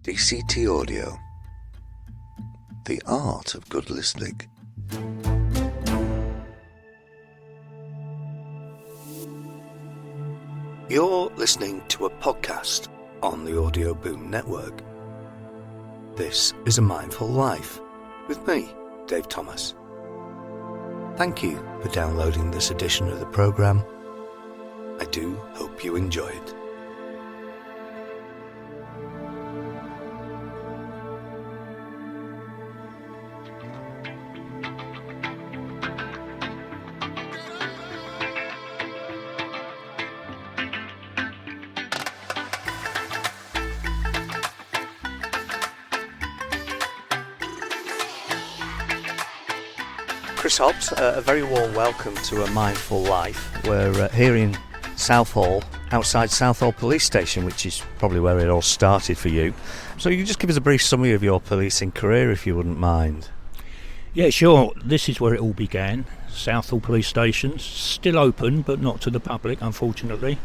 DCT Audio. The art of good listening. You're listening to a podcast on the Audio Boom Network. This is A Mindful Life with me, Dave Thomas. Thank you for downloading this edition of the programme. I do hope you enjoy it. Chris Hobbs, a very warm welcome to A Mindful Life. We're here in Southall, outside Southall Police Station, which is probably where it all started for you. So you can just give us a brief summary of your policing career, if you wouldn't mind. Yeah, sure. This is where it all began. Southall Police Station, still open, but not to the public, unfortunately.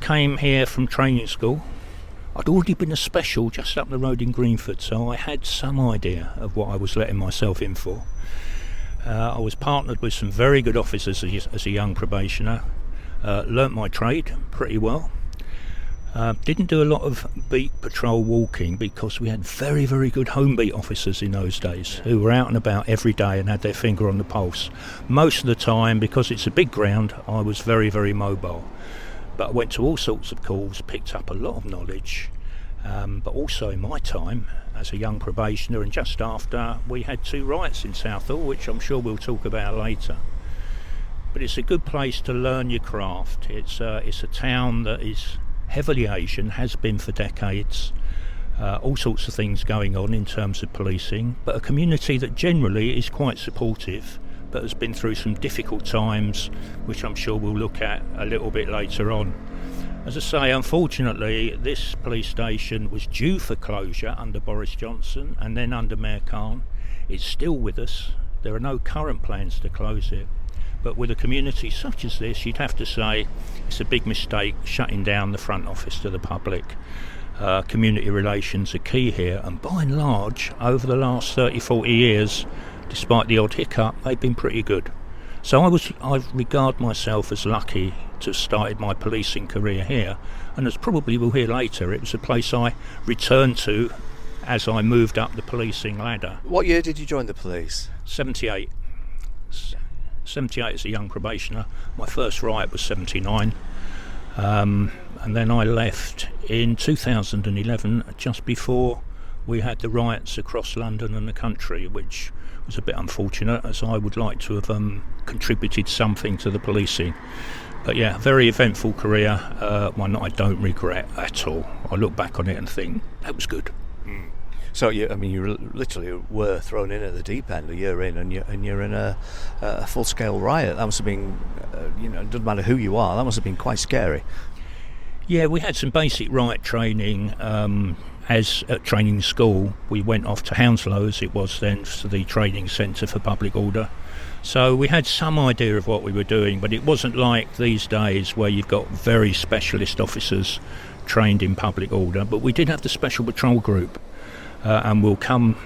Came here from training school. I'd already been a special just up the road in Greenford, so I had some idea of what I was letting myself in for. I was partnered with some very good officers as a young probationer. Learnt my trade pretty well. Didn't do a lot of beat patrol walking because we had very, very good home beat officers in those days who were out and about every day and had their finger on the pulse. Most of the time, because it's a big ground, I was very, very mobile. But I went to all sorts of calls, picked up a lot of knowledge. But also in my time as a young probationer and just after, we had 2 riots in Southall, which I'm sure we'll talk about later. But it's a good place to learn your craft. It's a town that is heavily Asian, has been for decades. All sorts of things going on in terms of policing, but a community that generally is quite supportive, but has been through some difficult times, which I'm sure we'll look at a little bit later on. As I say, unfortunately, this police station was due for closure under Boris Johnson and then under Mayor Khan. It's still with us. There are no current plans to close it. But with a community such as this, you'd have to say it's a big mistake shutting down the front office to the public. Community relations are key here, and by and large, over the last 30, 40 years, despite the odd hiccup, they've been pretty good. So I regard myself as lucky to have started my policing career here, and as probably we'll hear later, it was a place I returned to as I moved up the policing ladder. What year did you join the police? 78. 78 as a young probationer. My first riot was 79. And then I left in 2011, just before we had the riots across London and the country, which was a bit unfortunate, as I would like to have contributed something to the policing. But yeah, very eventful career, one that I don't regret at all. I look back on it and think, that was good. So you literally were thrown in at the deep end a year in, and you're in a full-scale riot. That must have been, it doesn't matter who you are, that must have been quite scary. Yeah, we had some basic riot training. As at training school, we went off to Hounslow, as it was then, to the training centre for public order. So we had some idea of what we were doing, but it wasn't like these days where you've got very specialist officers trained in public order. But we did have the Special Patrol Group, and we'll come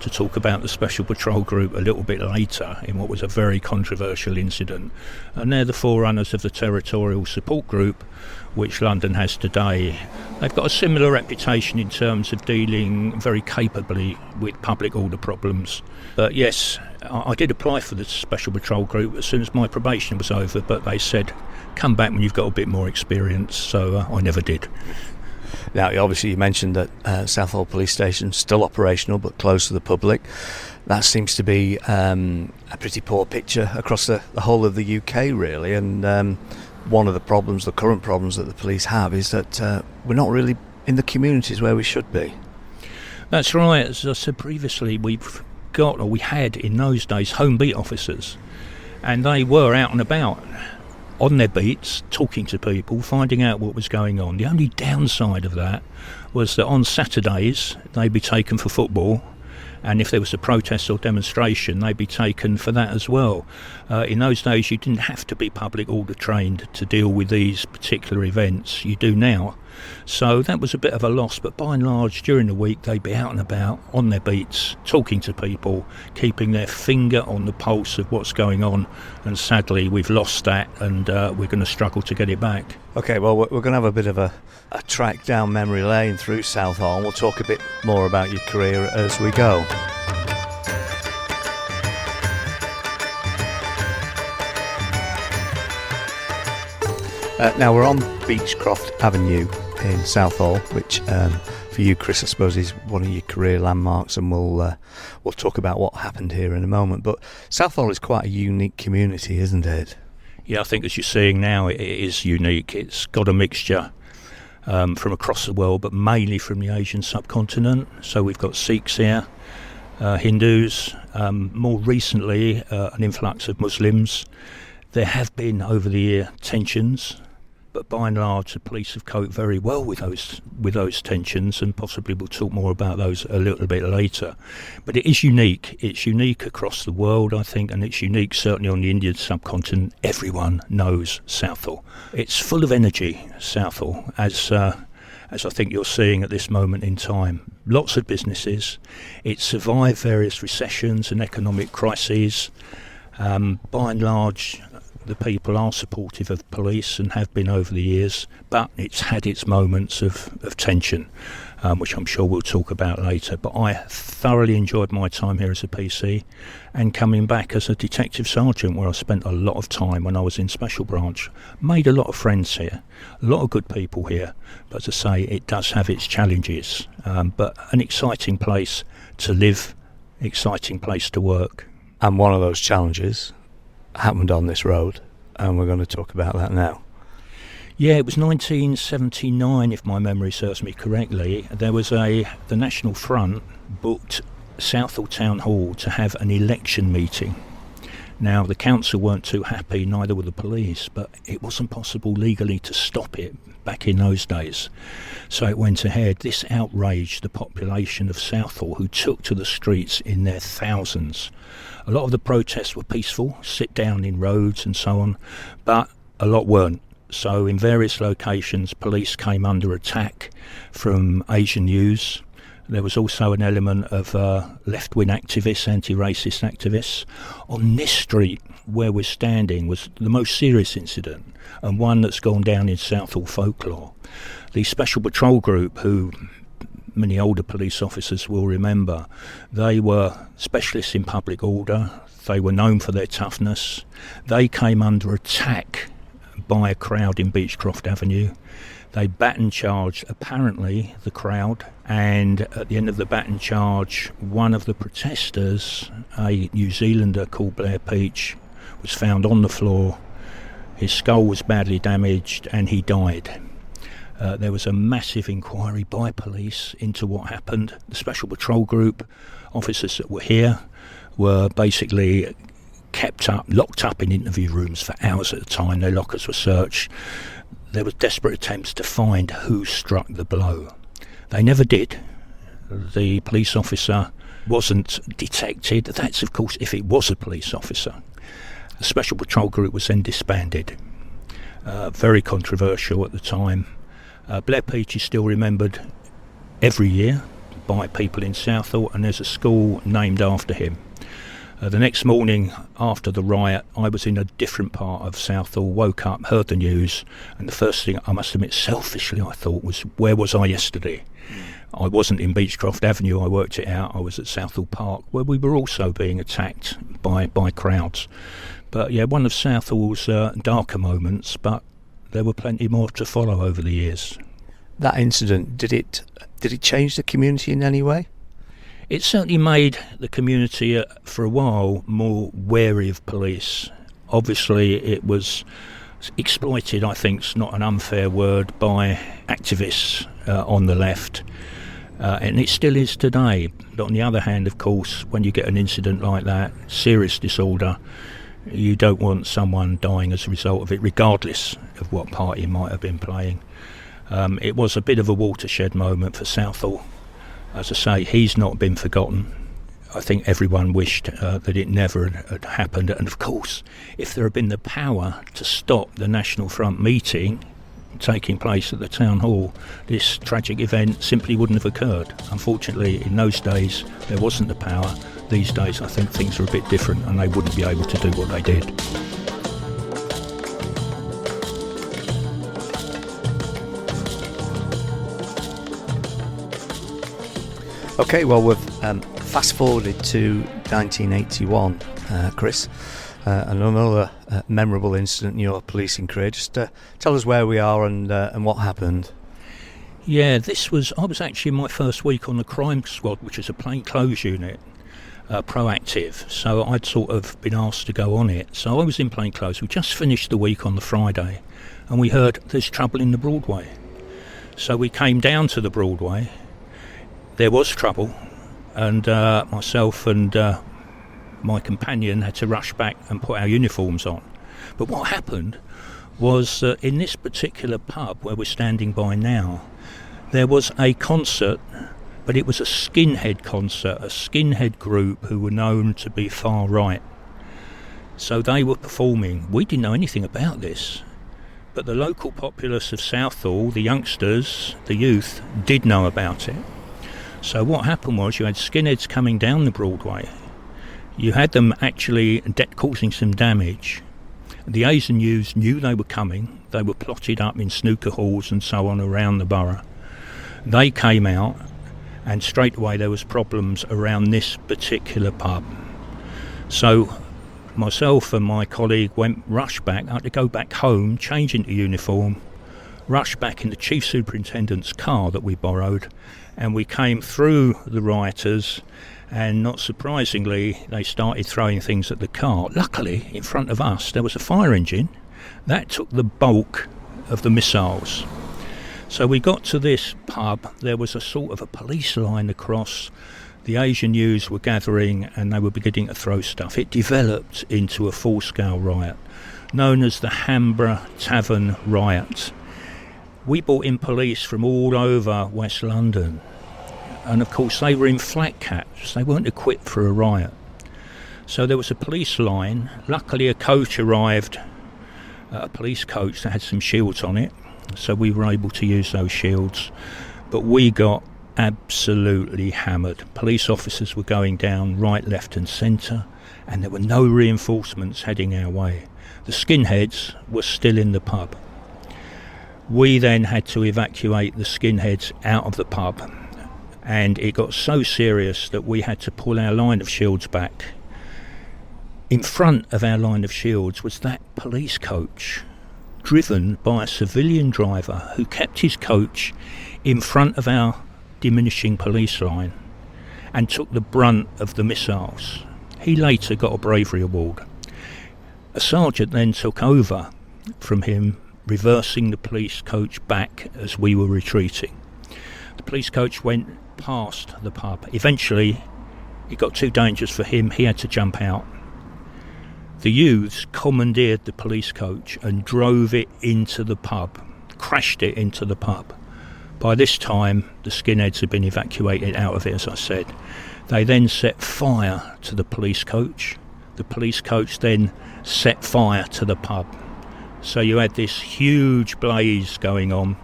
to talk about the Special Patrol Group a little bit later in what was a very controversial incident. And they're the forerunners of the Territorial Support Group, which London has today. They've got a similar reputation in terms of dealing very capably with public order problems. But yes, I did apply for the Special Patrol Group as soon as my probation was over, but they said, come back when you've got a bit more experience, so I never did. Now, obviously you mentioned that Southall Police Station still operational but closed to the public. That seems to be a pretty poor picture across the whole of the UK, really, and one of the current problems that the police have is that we're not really in the communities where we should be. That's right. As I said previously, we had in those days home beat officers, and they were out and about on their beats, talking to people, finding out what was going on. The only downside of that was that on Saturdays they'd be taken for football, and if there was a protest or demonstration, they'd be taken for that as well. In those days, you didn't have to be public order trained to deal with these particular events. You do now. So that was a bit of a loss, but by and large during the week they'd be out and about on their beats, talking to people, keeping their finger on the pulse of what's going on, and sadly we've lost that, and we're going to struggle to get it back. Okay, well, we're going to have a bit of a track down memory lane through Southall, and we'll talk a bit more about your career as we go. Now we're on Beechcroft Avenue in Southall, which for you, Chris, I suppose is one of your career landmarks, and we'll talk about what happened here in a moment. But Southall is quite a unique community, isn't it? Yeah, I think as you're seeing now, it is unique. It's got a mixture from across the world, but mainly from the Asian subcontinent. So we've got Sikhs here, Hindus, more recently an influx of Muslims. There have been over the year tensions, but by and large the police have coped very well with those tensions, and possibly we'll talk more about those a little bit later. But it is unique. It's unique across the world, I think, and it's unique certainly on the Indian subcontinent. Everyone knows Southall. It's full of energy, Southall, as I think you're seeing at this moment in time. Lots of businesses. It survived various recessions and economic crises. By and large, the people are supportive of police and have been over the years, but it's had its moments of tension, which I'm sure we'll talk about later. But I thoroughly enjoyed my time here as a PC, and coming back as a detective sergeant, where I spent a lot of time when I was in Special Branch. Made a lot of friends here, a lot of good people here, but as I say, it does have its challenges, but an exciting place to live, exciting place to work. And one of those challenges happened on this road, and we're going to talk about that now. Yeah, it was 1979, if my memory serves me correctly. There was the National Front booked Southall Town Hall to have an election meeting. Now, the council weren't too happy, neither were the police, but it wasn't possible legally to stop it back in those days. So it went ahead. This outraged the population of Southall, who took to the streets in their thousands. A lot of the protests were peaceful, sit down in roads and so on, but a lot weren't. So in various locations, police came under attack from Asian news. There was also an element of left-wing activists, anti-racist activists. On this street where we're standing was the most serious incident, and one that's gone down in Southall folklore. The Special Patrol Group, who many older police officers will remember, they were specialists in public order. They were known for their toughness. They came under attack by a crowd in Beechcroft Avenue. They baton charged, apparently, the crowd, and at the end of the baton charge, one of the protesters, a New Zealander called Blair Peach, was found on the floor. His skull was badly damaged and he died. There was a massive inquiry by police into what happened. The Special Patrol Group officers that were here were basically locked up in interview rooms for hours at a time. Their lockers were searched. There were desperate attempts to find who struck the blow. They never did. The police officer wasn't detected. That's, of course, if it was a police officer. The Special Patrol Group was then disbanded. Very controversial at the time. Blair Peach is still remembered every year by people in Southall, and there's a school named after him. The next morning after the riot, I was in a different part of Southall, woke up, heard the news, and the first thing, I must admit selfishly, I thought was, where was I yesterday? I wasn't in Beechcroft Avenue, I worked it out. I was at Southall Park, where we were also being attacked by crowds. But yeah, one of Southall's darker moments, but there were plenty more to follow over the years. That incident, did it change the community in any way? It certainly made the community for a while more wary of police. Obviously it was exploited, I think is not an unfair word, by activists on the left, and it still is today. But on the other hand, of course, when you get an incident like that, serious disorder, you don't want someone dying as a result of it, regardless of what party might have been playing. It was a bit of a watershed moment for Southall. As I say, he's not been forgotten. I think everyone wished that it never had happened. And of course, if there had been the power to stop the National Front meeting, taking place at the town hall, this tragic event simply wouldn't have occurred. Unfortunately, in those days, there wasn't the power. These days, I think things are a bit different and they wouldn't be able to do what they did. Okay, well, we've fast forwarded to 1981, Chris, and another memorable incident in your policing career. Just tell us where we are and what happened. Yeah, I was actually in my first week on the crime squad, which is a plainclothes unit, proactive. So I'd sort of been asked to go on it. So I was in plainclothes. We just finished the week on the Friday, and we heard there's trouble in the Broadway. So we came down to the Broadway. There was trouble, and myself and my companion had to rush back and put our uniforms on. But what happened was in this particular pub where we're standing by now, there was a concert, but it was a skinhead concert, a skinhead group who were known to be far right. So they were performing. We didn't know anything about this, but the local populace of Southall, the youngsters, the youth, did know about it. So what happened was you had skinheads coming down the Broadway. You had them actually causing some damage. The Asian youths knew they were coming. They were plotted up in snooker halls and so on around the borough. They came out, and straight away there was problems around this particular pub. So myself and my colleague rushed back. I had to go back home, change into uniform, rush back in the chief superintendent's car that we borrowed, and we came through the rioters, and not surprisingly they started throwing things at the car. Luckily, in front of us there was a fire engine that took the bulk of the missiles. So we got to this pub. There was a sort of a police line across. The Asian youths were gathering and they were beginning to throw stuff. It developed into a full-scale riot known as the Hambra Tavern Riot. We brought in police from all over West London, and of course they were in flat caps. They weren't equipped for a riot. So there was a police line. Luckily a coach arrived, a police coach that had some shields on it, so we were able to use those shields. But we got absolutely hammered. Police officers were going down right, left and centre, and there were no reinforcements heading our way. The skinheads were still in the pub. We then had to evacuate the skinheads out of the pub, and it got so serious that we had to pull our line of shields back. In front of our line of shields was that police coach, driven by a civilian driver who kept his coach in front of our diminishing police line and took the brunt of the missiles. He later got a bravery award. A sergeant then took over from him, reversing the police coach back as we were retreating. The police coach went past the pub. Eventually it got too dangerous for him. He had to jump out. The youths commandeered the police coach and drove it into the pub, crashed it into the pub. By this time the skinheads had been evacuated out of it, as I said. They then set fire to the police coach. The police coach then set fire to the pub. So you had this huge blaze going on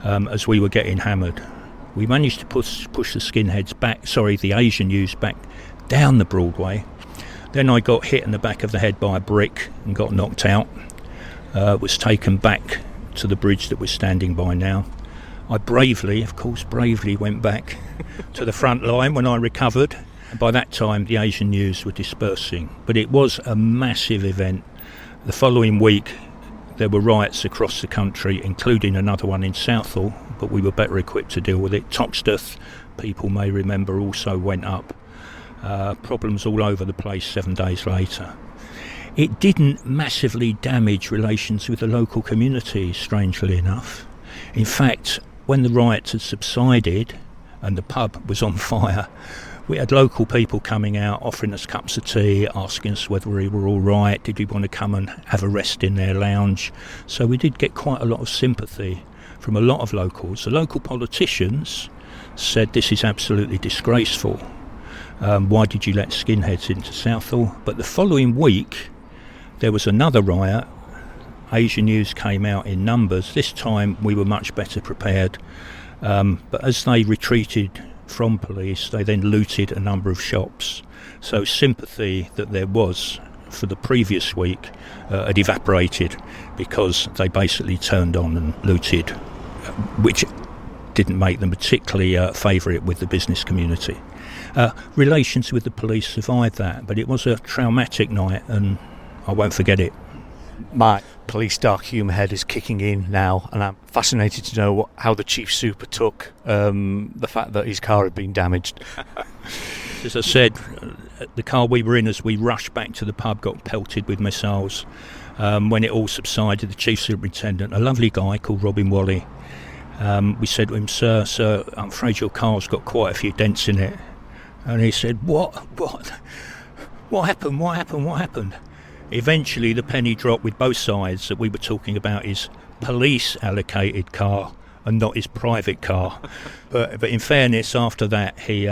as we were getting hammered. We managed to push the skinheads back, the Asian youths back down the Broadway. Then I got hit in the back of the head by a brick and got knocked out. Was taken back to the bridge that we're standing by now. I bravely went back to the front line when I recovered. And by that time the Asian youths were dispersing. But it was a massive event. The following week there were riots across the country, including another one in Southall, but we were better equipped to deal with it. Toxteth, people may remember, also went up. Problems all over the place 7 days later. It didn't massively damage relations with the local community, strangely enough. In fact, when the riots had subsided and the pub was on fire, we had local people coming out, offering us cups of tea, asking us whether we were all right, did we want to come and have a rest in their lounge. So we did get quite a lot of sympathy from a lot of locals. The local politicians said this is absolutely disgraceful. Why did you let skinheads into Southall? But the following week there was another riot Asian news came out in numbers. This time we were much better prepared. But as they retreated from police, they then looted a number of shops. So sympathy that there was for the previous week had evaporated because they basically turned on and looted, which didn't make them particularly favourite with the business community. Relations with the police survived that, but it was a traumatic night and I won't forget it. My police dark humour head is kicking in now, and I'm fascinated to know how the Chief Super took the fact that his car had been damaged. As I said, the car we were in as we rushed back to the pub got pelted with missiles. When it all subsided, the Chief Superintendent, a lovely guy called Robin Wally, we said to him, Sir, I'm afraid your car's got quite a few dents in it. And he said, What happened? Eventually the penny dropped with both sides that we were talking about his police allocated car and not his private car. But in fairness, after that he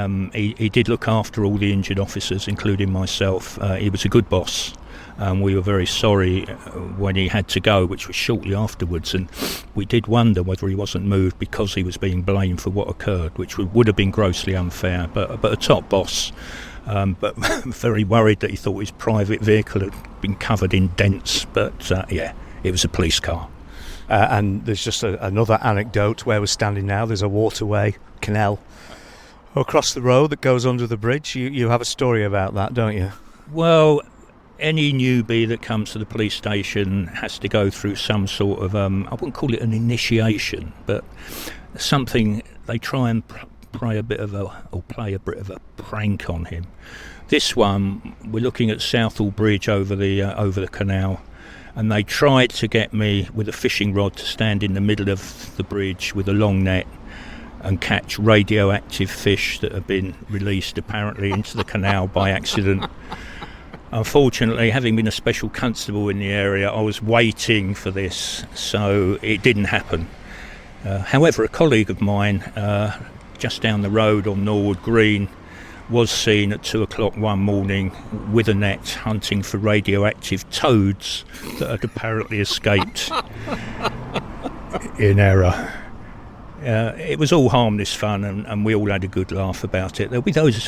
did look after all the injured officers, including myself. He was a good boss. We were very sorry when he had to go, which was shortly afterwards, and we did wonder whether he wasn't moved because he was being blamed for what occurred, which would have been grossly unfair. But a top boss. But very worried that he thought his private vehicle had been covered in dents. But it was a police car. And there's just another anecdote where we're standing now. There's a waterway, canal, across the road that goes under the bridge. You have a story about that, don't you? Well, any newbie that comes to the police station has to go through some sort of, I wouldn't call it an initiation, but something they try and play a bit of a prank on him. This one, we're looking at Southall Bridge over the canal, and they tried to get me with a fishing rod to stand in the middle of the bridge with a long net and catch radioactive fish that had been released apparently into the canal by accident. Unfortunately, having been a special constable in the area, I was waiting for this, so it didn't happen. However, a colleague of mine just down the road on Norwood Green was seen at 2 o'clock one morning with a net hunting for radioactive toads that had apparently escaped in error. It was all harmless fun, and we all had a good laugh about it. There'll be those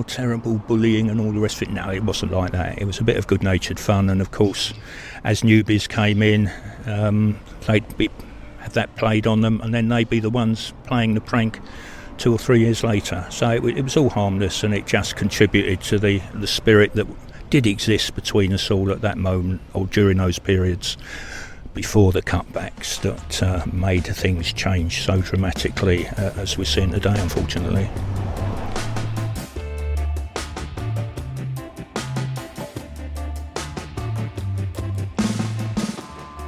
terrible bullying and all the rest of it. No, it wasn't like that. It was a bit of good-natured fun, and of course, as newbies came in, they'd have that played on them, and then they'd be the ones playing the prank 2 or 3 years later. So it was all harmless, and it just contributed to the spirit that did exist between us all at that moment, or during those periods before the cutbacks that made things change so dramatically as we're seeing today, unfortunately.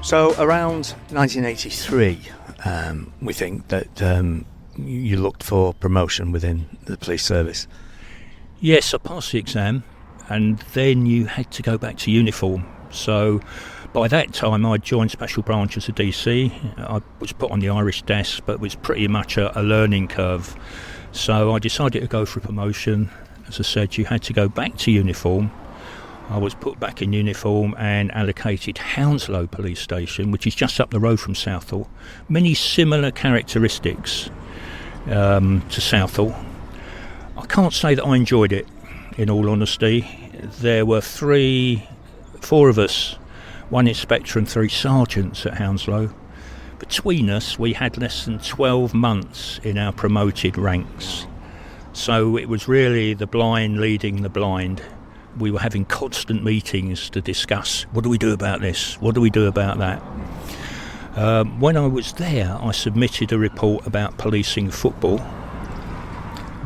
So around 1983, we think that you looked for promotion within the police service. Yes, I passed the exam, and then you had to go back to uniform. So by that time I'd joined Special Branch as a DC. I was put on the Irish desk, but it was pretty much a learning curve. So I decided to go for a promotion. As I said, you had to go back to uniform. I was put back in uniform and allocated Hounslow Police Station, which is just up the road from Southall. Many similar characteristics to Southall. I can't say that I enjoyed it, in all honesty. There were 4 of us, 1 inspector and 3 sergeants at Hounslow. Between us, we had less than 12 months in our promoted ranks. So it was really the blind leading the blind. We were having constant meetings to discuss, what do we do about this? What do we do about that? When I was there, I submitted a report about policing football,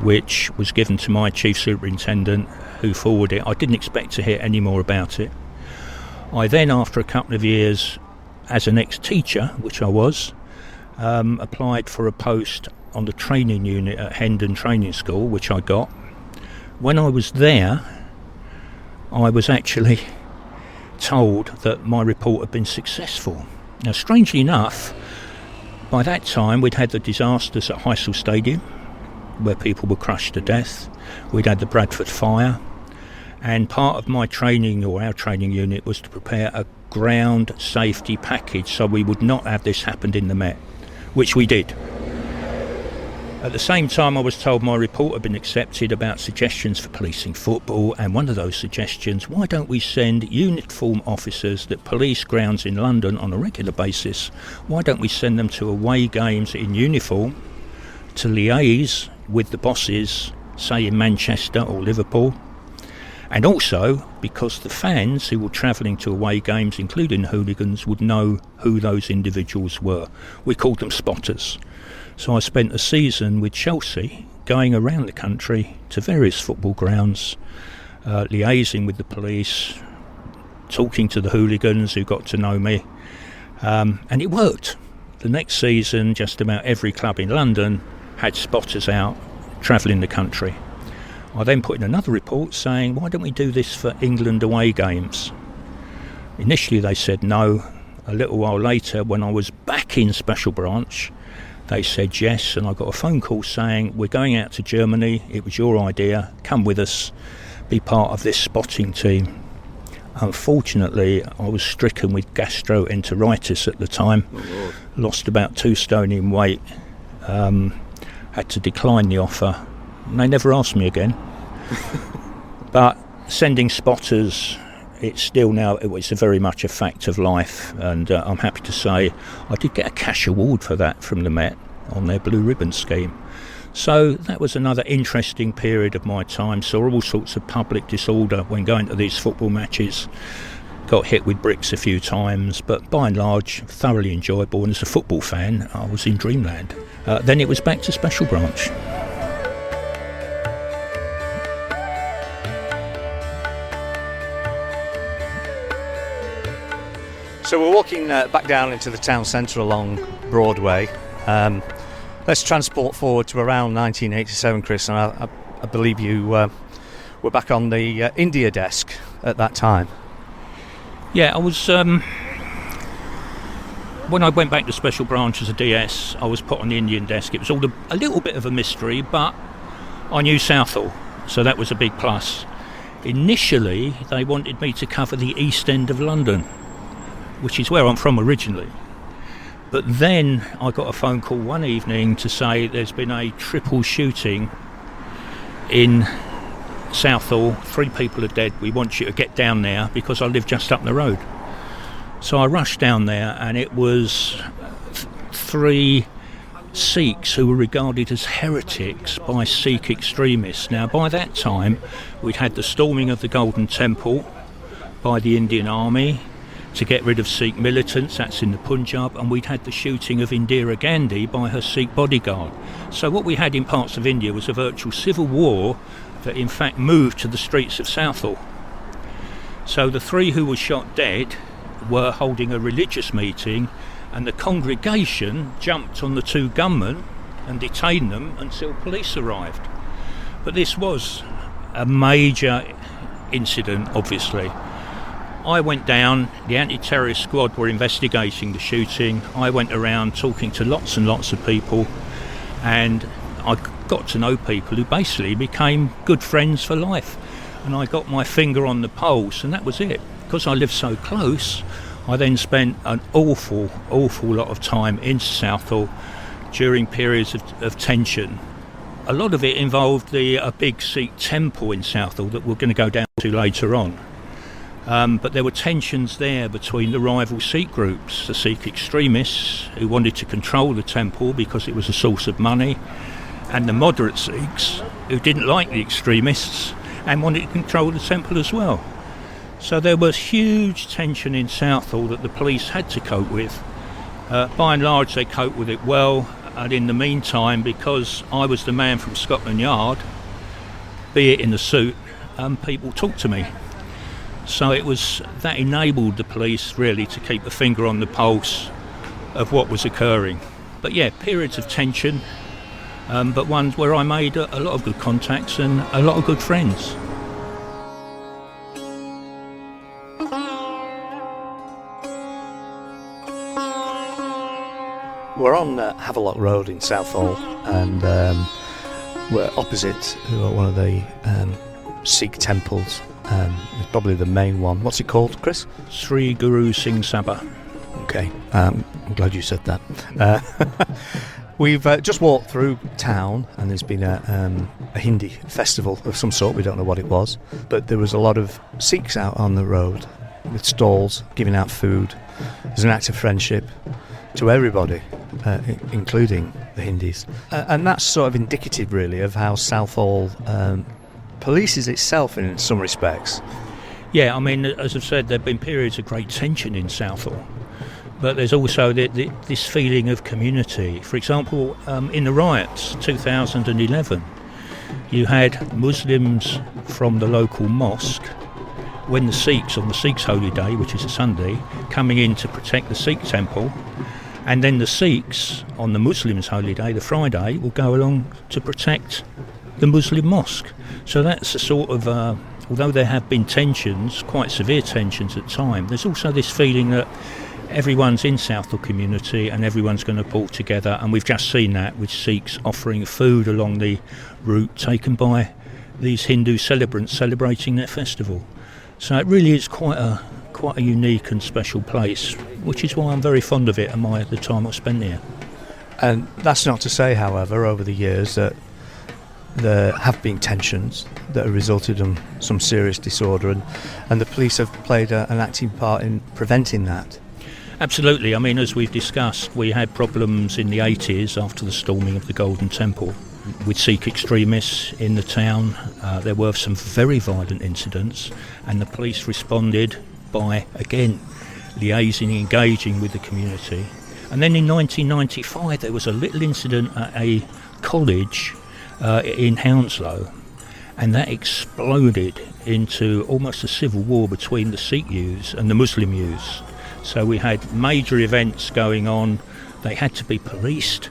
which was given to my chief superintendent, who forwarded it. I didn't expect to hear any more about it. I then, after a couple of years, as an ex-teacher, which I was, applied for a post on the training unit at Hendon Training School, which I got. When I was there, I was actually told that my report had been successful. Now, strangely enough, by that time we'd had the disasters at Heysel Stadium, where people were crushed to death. We'd had the Bradford fire, and part of my training, or our training unit, was to prepare a ground safety package, so we would not have this happened in the Met, which we did. At the same time, I was told my report had been accepted about suggestions for policing football, and one of those suggestions, why don't we send uniform officers that police grounds in London on a regular basis, why don't we send them to away games in uniform to liaise with the bosses, say in Manchester or Liverpool, and also because the fans who were travelling to away games, including hooligans, would know who those individuals were. We called them spotters. So I spent a season with Chelsea going around the country to various football grounds, liaising with the police, talking to the hooligans who got to know me, and it worked. The next season, just about every club in London had spotters out travelling the country. I then put in another report saying, why don't we do this for England away games? Initially they said no. A little while later, when I was back in Special Branch, they said yes, and I got a phone call saying, we're going out to Germany, it was your idea, come with us, be part of this spotting team. Unfortunately, I was stricken with gastroenteritis at the time, lost about 2 stone in weight, had to decline the offer, and they never asked me again. But sending spotters, it's still now, it's very much a fact of life, and I'm happy to say I did get a cash award for that from the Met on their blue ribbon scheme. So that was another interesting period of my time. Saw all sorts of public disorder when going to these football matches. Got hit with bricks a few times, but by and large thoroughly enjoyable, and as a football fan I was in dreamland. Then it was back to Special Branch. So we're walking back down into the town centre along Broadway. Let's transport forward to around 1987, Chris, and I believe you were back on the India desk at that time. Yeah, I was... when I went back to Special Branch as a DS, I was put on the Indian desk. It was all a little bit of a mystery, but I knew Southall, so that was a big plus. Initially, they wanted me to cover the East End of London, which is where I'm from originally. But then I got a phone call one evening to say there's been a triple shooting in Southall, 3 people are dead, we want you to get down there, because I live just up the road. So I rushed down there, and it was 3 Sikhs who were regarded as heretics by Sikh extremists. Now by that time we'd had the storming of the Golden Temple by the Indian Army to get rid of Sikh militants, that's in the Punjab, and we'd had the shooting of Indira Gandhi by her Sikh bodyguard. So what we had in parts of India was a virtual civil war that in fact moved to the streets of Southall. So the 3 who were shot dead were holding a religious meeting, and the congregation jumped on the 2 gunmen and detained them until police arrived. But this was a major incident, obviously. I went down, the anti-terrorist squad were investigating the shooting. I went around talking to lots and lots of people, and I got to know people who basically became good friends for life. And I got my finger on the pulse, and that was it. Because I lived so close, I then spent an awful lot of time in Southall during periods of tension. A lot of it involved a big Sikh temple in Southall that we're going to go down to later on. But there were tensions there between the rival Sikh groups, the Sikh extremists who wanted to control the temple because it was a source of money, and the moderate Sikhs who didn't like the extremists and wanted to control the temple as well. So there was huge tension in Southall that the police had to cope with. By and large they coped with it well, and in the meantime, because I was the man from Scotland Yard, be it in the suit, people talked to me. So that enabled the police really to keep a finger on the pulse of what was occurring. But yeah, periods of tension, but ones where I made a lot of good contacts and a lot of good friends. We're on Havelock Road in Southall, and we're opposite one of the Sikh temples. It's probably the main one. What's it called, Chris? Sri Guru Singh Sabha. Okay, I'm glad you said that. We've just walked through town, and there's been a Hindi festival of some sort. We don't know what it was, but there was a lot of Sikhs out on the road with stalls giving out food as an act of friendship to everybody, including the Hindis. And that's sort of indicative, really, of how Southall polices itself in some respects. Yeah, I mean, as I've said, there have been periods of great tension in Southall, but there's also this feeling of community. For example, in the riots 2011, you had Muslims from the local mosque, when the Sikhs, on the Sikhs' holy day, which is a Sunday, coming in to protect the Sikh temple, and then the Sikhs, on the Muslims' holy day, the Friday, will go along to protect the Muslim mosque. So that's a sort of, although there have been tensions, quite severe tensions at times, there's also this feeling that everyone's in Southall community and everyone's going to pull together, and we've just seen that with Sikhs offering food along the route taken by these Hindu celebrants celebrating their festival. So it really is quite a unique and special place, which is why I'm very fond of it and the time I've spent here. And that's not to say, however, over the years that there have been tensions that have resulted in some serious disorder, and the police have played an active part in preventing that. Absolutely. I mean, as we've discussed, we had problems in the 80s after the storming of the Golden Temple with Sikh extremists in the town. There were some very violent incidents, and the police responded by, again, liaising, engaging with the community. And then in 1995 there was a little incident at a college in Hounslow, and that exploded into almost a civil war between the Sikh youths and the Muslim youths. So we had major events going on. They had to be policed.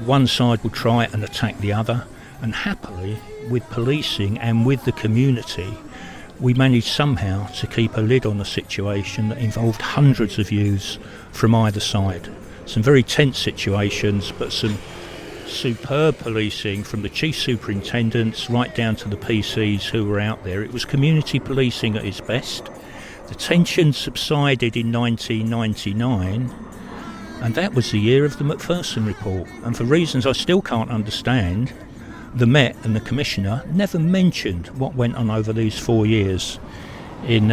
One side would try and attack the other, and happily, with policing and with the community, we managed somehow to keep a lid on the situation that involved hundreds of youths from either side. Some very tense situations, but some superb policing from the chief superintendents right down to the PCs who were out there. It was community policing at its best. The tension subsided in 1999, and that was the year of the Macpherson report. And for reasons I still can't understand, the Met and the Commissioner never mentioned what went on over these 4 years in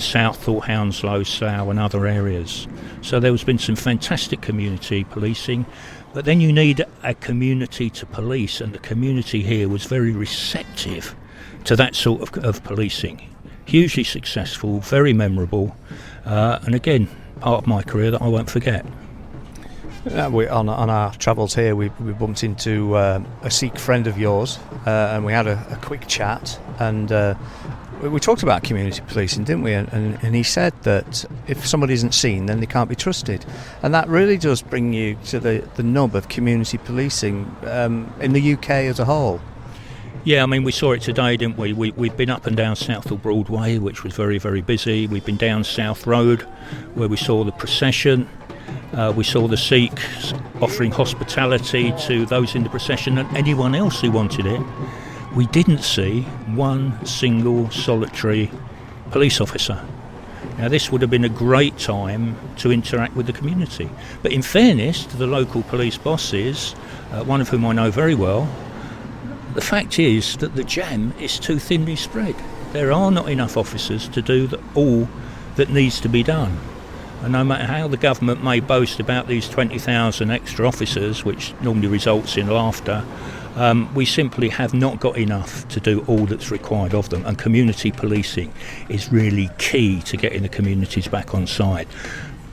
Southall, Hounslow, Slough and other areas. So there has been some fantastic community policing, but then you need a community to police, and the community here was very receptive to that sort of policing. Hugely successful, very memorable, and again, part of my career that I won't forget. On our travels here, we bumped into a Sikh friend of yours, and we had a quick chat, and we talked about community policing, didn't we? And he said that if somebody isn't seen, then they can't be trusted, and that really does bring you to the nub of community policing in the UK as a whole. Yeah, I mean, we saw it today, didn't we? We've been up and down Southall Broadway, which was very, very busy. We've been down South Road, where we saw the procession. We saw the Sikhs offering hospitality to those in the procession and anyone else who wanted it. We didn't see one single solitary police officer. Now, this would have been a great time to interact with the community. But in fairness to the local police bosses, one of whom I know very well, the fact is that the jam is too thinly spread. There are not enough officers to do all that needs to be done. And no matter how the government may boast about these 20,000 extra officers, which normally results in laughter, we simply have not got enough to do all that's required of them. And community policing is really key to getting the communities back on side.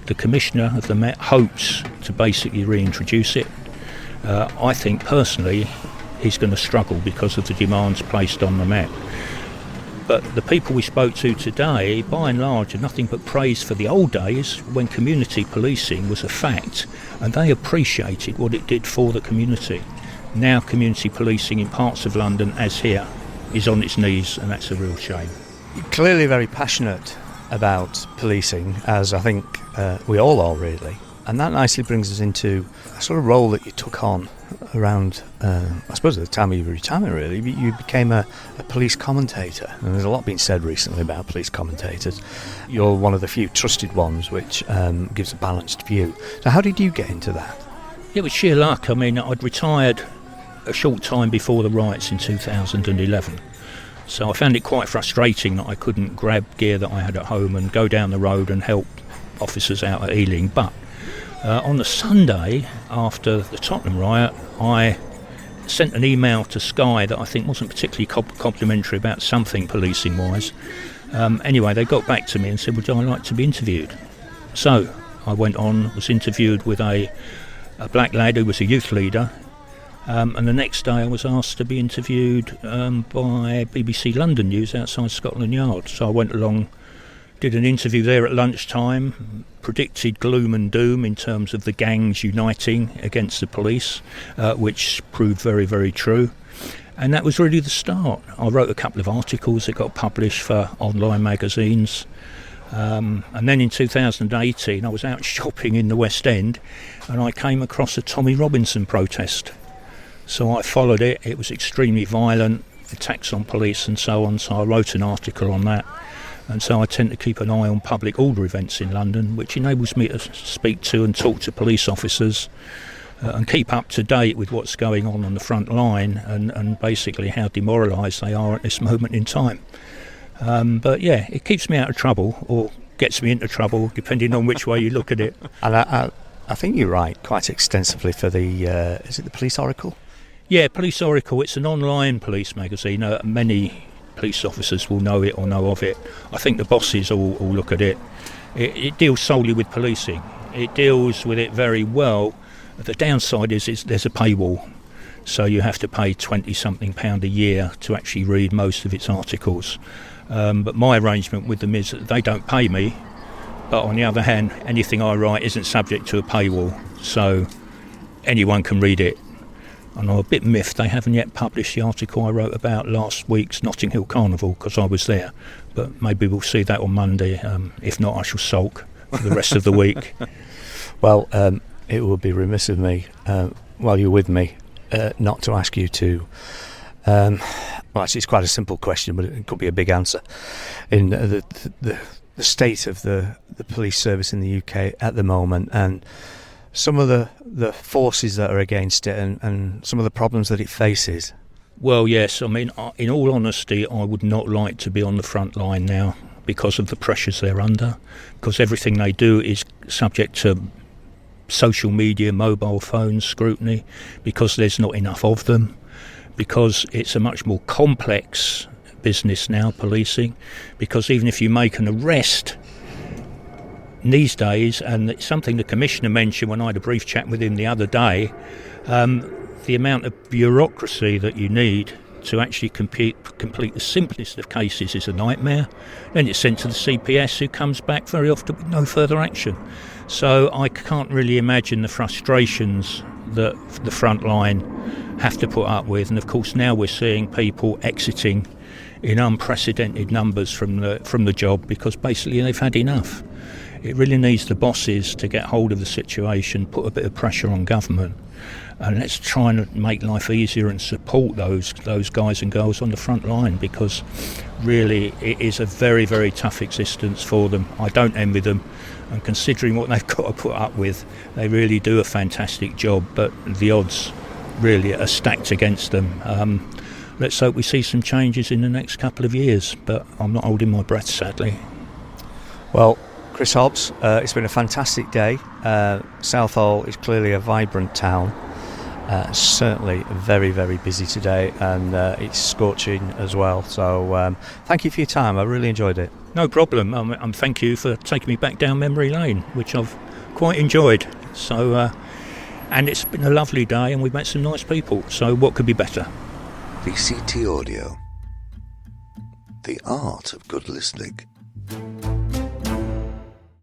The Commissioner of the Met hopes to basically reintroduce it. I think personally he's going to struggle because of the demands placed on the Met. But the people we spoke to today, by and large, are nothing but praise for the old days when community policing was a fact, and they appreciated what it did for the community. Now community policing in parts of London, as here, is on its knees, and that's a real shame. You're clearly very passionate about policing, as I think we all are, really. And that nicely brings us into a sort of role that you took on around, I suppose, at the time of your retirement, really. You became a police commentator. And there's a lot been said recently about police commentators. You're one of the few trusted ones, which gives a balanced view. So how did you get into that? It was sheer luck. I mean, I'd retired a short time before the riots in 2011. So I found it quite frustrating that I couldn't grab gear that I had at home and go down the road and help officers out at Ealing. But on the Sunday after the Tottenham riot, I sent an email to Sky that I think wasn't particularly complimentary about something policing-wise. Anyway, they got back to me and said, would I like to be interviewed? So I went on, was interviewed with a black lad who was a youth leader, and the next day I was asked to be interviewed by BBC London News outside Scotland Yard. So I went along, did an interview there at lunchtime, predicted gloom and doom in terms of the gangs uniting against the police, which proved very, very true. And that was really the start. I wrote a couple of articles that got published for online magazines. And then in 2018 I was out shopping in the West End and I came across a Tommy Robinson protest. So I followed it. It was extremely violent, attacks on police and so on, so I wrote an article on that. And so I tend to keep an eye on public order events in London, which enables me to speak to and talk to police officers and keep up to date with what's going on the front line and basically how demoralised they are at this moment in time. But yeah, it keeps me out of trouble, or gets me into trouble, depending on which way you look at it. And I think you write quite extensively for the, is it the Police Oracle? Yeah, Police Oracle. It's an online police magazine. Many police officers will know it or know of it. I think the bosses all look at it. It deals solely with policing. It deals with it very well. The downside is there's a paywall. So you have to pay £20-something a year to actually read most of its articles. But my arrangement with them is that they don't pay me, but on the other hand, anything I write isn't subject to a paywall, so anyone can read it. And I'm a bit miffed they haven't yet published the article I wrote about last week's Notting Hill Carnival, because I was there. But maybe we'll see that on Monday. If not, I shall sulk for the rest of the week. Well, it would be remiss of me, while you're with me, not to ask you to... well, actually, it's quite a simple question, but it could be a big answer. In the state of the police service in the UK at the moment, and some of the forces that are against it, and some of the problems that it faces. Well, yes. I mean, in all honesty, I would not like to be on the front line now because of the pressures they're under, because everything they do is subject to social media, mobile phone scrutiny, because there's not enough of them, because it's a much more complex business now, policing, because even if you make an arrest these days, and it's something the Commissioner mentioned when I had a brief chat with him the other day, the amount of bureaucracy that you need to actually complete the simplest of cases is a nightmare. Then it's sent to the CPS, who comes back very often with no further action. So I can't really imagine the frustrations that the front line have to put up with. And of course now we're seeing people exiting in unprecedented numbers from the job, because basically they've had enough. It really needs the bosses to get hold of the situation, put a bit of pressure on government, and let's try and make life easier and support those guys and girls on the front line, because really it is a very, very tough existence for them. I don't envy them, and considering what they've got to put up with, they really do a fantastic job, but the odds really are stacked against them. Let's hope we see some changes in the next couple of years, but I'm not holding my breath, sadly. Well, Chris Hobbs, it's been a fantastic day. Southall is clearly a vibrant town. Certainly very, very busy today, and it's scorching as well. So thank you for your time. I really enjoyed it. No problem. Thank you for taking me back down memory lane, which I've quite enjoyed. So, and it's been a lovely day, and we've met some nice people. So what could be better? VCT Audio. The art of good listening.